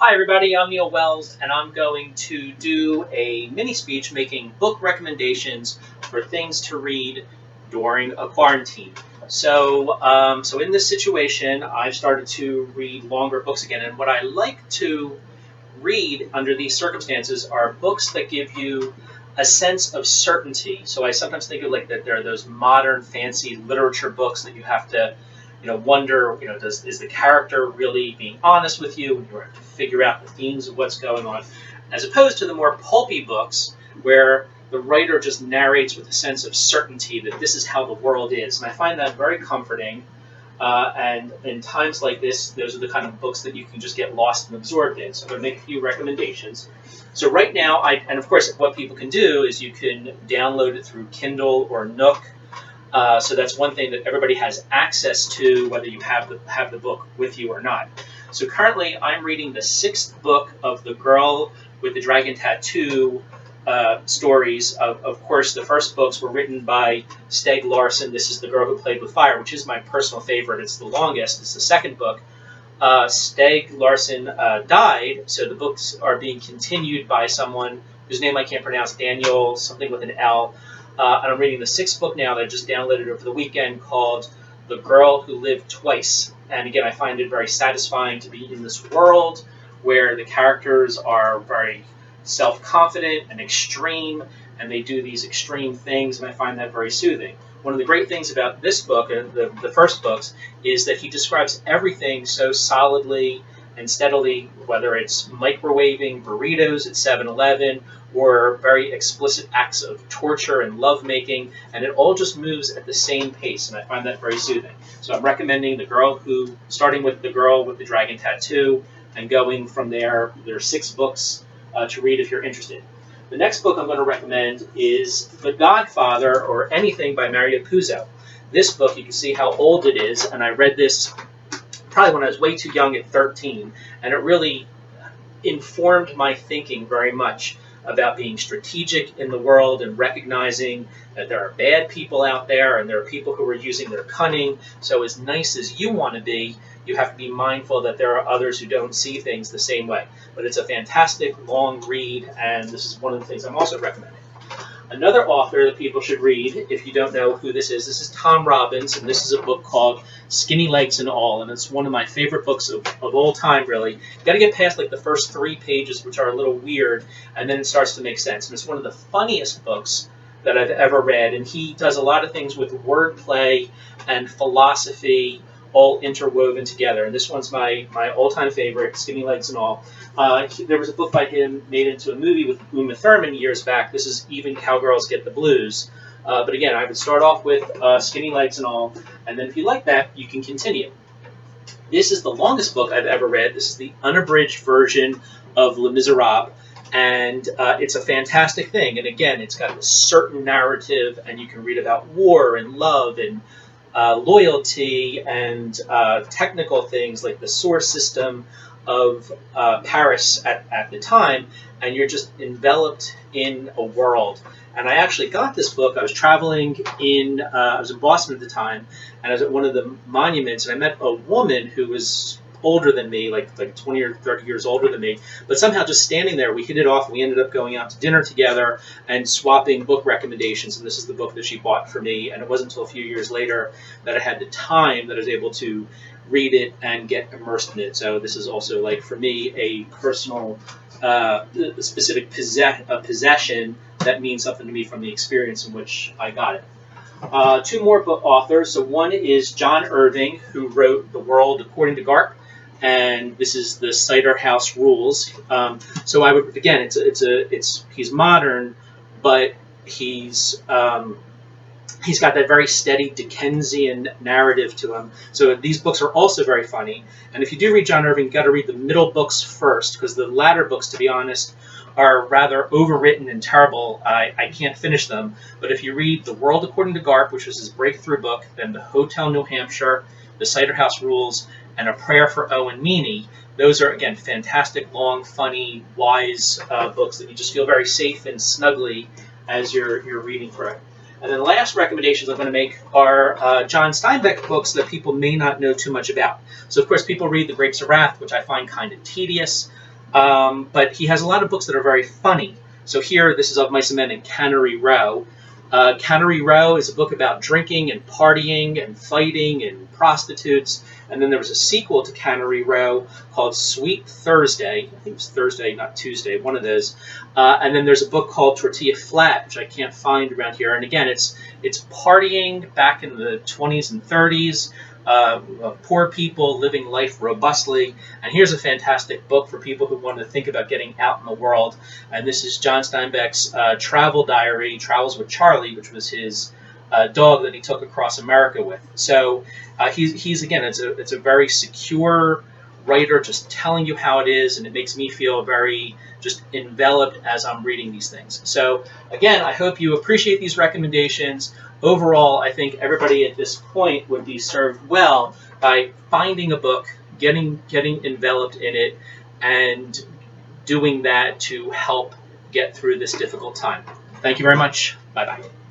Hi everybody, I'm Neil Wells and I'm going to do a mini speech making book recommendations for things to read during a quarantine. So in this situation, I've started to read longer books again, and what I like to read under these circumstances are books that give you a sense of certainty. So I sometimes think of like that there are those modern fancy literature books that you have to wonder, is the character really being honest with you, and you have to figure out the themes of what's going on, as opposed to the more pulpy books where the writer just narrates with a sense of certainty that this is how the world is. And I find that very comforting. And in times like this, those are the kind of books that you can just get lost and absorbed in. So I'm going to make a few recommendations. So right now, and of course, what people can do is you can download it through Kindle or Nook. So that's one thing that everybody has access to, whether you have the book with you or not. So currently, I'm reading the sixth book of The Girl with the Dragon Tattoo stories. Of course, the first books were written by Stieg Larsson. This is The Girl Who Played with Fire, which is my personal favorite. It's the longest. It's the second book. Stieg Larsson died, so the books are being continued by someone whose name I can't pronounce, Daniel something with an L. And I'm reading the sixth book now that I just downloaded over the weekend called The Girl Who Lived Twice. And again, I find it very satisfying to be in this world where the characters are very self-confident and extreme, and they do these extreme things, and I find that very soothing. One of the great things about this book, the first books, is that he describes everything so solidly and steadily, whether it's microwaving burritos at 7-Eleven or very explicit acts of torture and lovemaking, and it all just moves at the same pace, and I find that very soothing. So I'm recommending starting with The Girl with the Dragon Tattoo, and going from there. There are 6 books to read if you're interested. The next book I'm going to recommend is The Godfather, or Anything by Mario Puzo. This book, you can see how old it is, and I read this probably when I was way too young at 13, and it really informed my thinking very much about being strategic in the world and recognizing that there are bad people out there and there are people who are using their cunning. So as nice as you want to be, you have to be mindful that there are others who don't see things the same way. But it's a fantastic long read, and this is one of the things I'm also recommending. Another author that people should read, if you don't know who this is Tom Robbins, and this is a book called Skinny Legs and All, and it's one of my favorite books of all time, really. You got to get past like the first 3 pages, which are a little weird, and then it starts to make sense. And it's one of the funniest books that I've ever read, and he does a lot of things with wordplay and philosophy all interwoven together. And this one's my all-time favorite, Skinny Legs and All. There was a book by him made into a movie with Uma Thurman years back. This is Even Cowgirls Get the Blues. But again, I would start off with Skinny Legs and All, and then if you like that, you can continue. This is the longest book I've ever read. This is the unabridged version of Les Miserables, and it's a fantastic thing. And again, it's got a certain narrative, and you can read about war and love and loyalty and technical things like the sewer system of Paris at the time, and you're just enveloped in a world. And I actually got this book. I was traveling I was in Boston at the time, and I was at one of the monuments, and I met a woman who was older than me, like 20 or 30 years older than me, but somehow just standing there, we hit it off. We ended up going out to dinner together and swapping book recommendations, and this is the book that she bought for me, and it wasn't until a few years later that I had the time that I was able to read it and get immersed in it. So this is also, like, for me, a personal, specific possession that means something to me from the experience in which I got it. 2 more book authors. So one is John Irving, who wrote The World According to Garp, and this is the Cider House Rules. So I would, again, he's modern, but he's got that very steady Dickensian narrative to him. So these books are also very funny. And if you do read John Irving, you've got to read the middle books first, because the latter books, to be honest, are rather overwritten and terrible. I can't finish them. But if you read The World According to Garp, which was his breakthrough book, then The Hotel New Hampshire, The Cider House Rules, and A Prayer for Owen Meany, those are, again, fantastic, long, funny, wise books that you just feel very safe and snugly as you're reading through it. And then the last recommendations I'm going to make are John Steinbeck books that people may not know too much about. So, of course, people read The Grapes of Wrath, which I find kind of tedious. But he has a lot of books that are very funny. So here, this is Of Mice and Men in Cannery Row. Cannery Row is a book about drinking and partying and fighting and prostitutes. And then there was a sequel to Cannery Row called Sweet Thursday. I think it was Thursday, not Tuesday, one of those. And then there's a book called Tortilla Flat, which I can't find around here. And again, it's partying back in the 20s and 30s. Poor people living life robustly. And here's a fantastic book for people who want to think about getting out in the world. And this is John Steinbeck's travel diary, Travels with Charlie, which was his dog that he took across America with. So he's again, it's a very secure writer, just telling you how it is, and it makes me feel very just enveloped as I'm reading these things. So again, I hope you appreciate these recommendations. Overall, I think everybody at this point would be served well by finding a book, getting enveloped in it, and doing that to help get through this difficult time. Thank you very much. Bye-bye.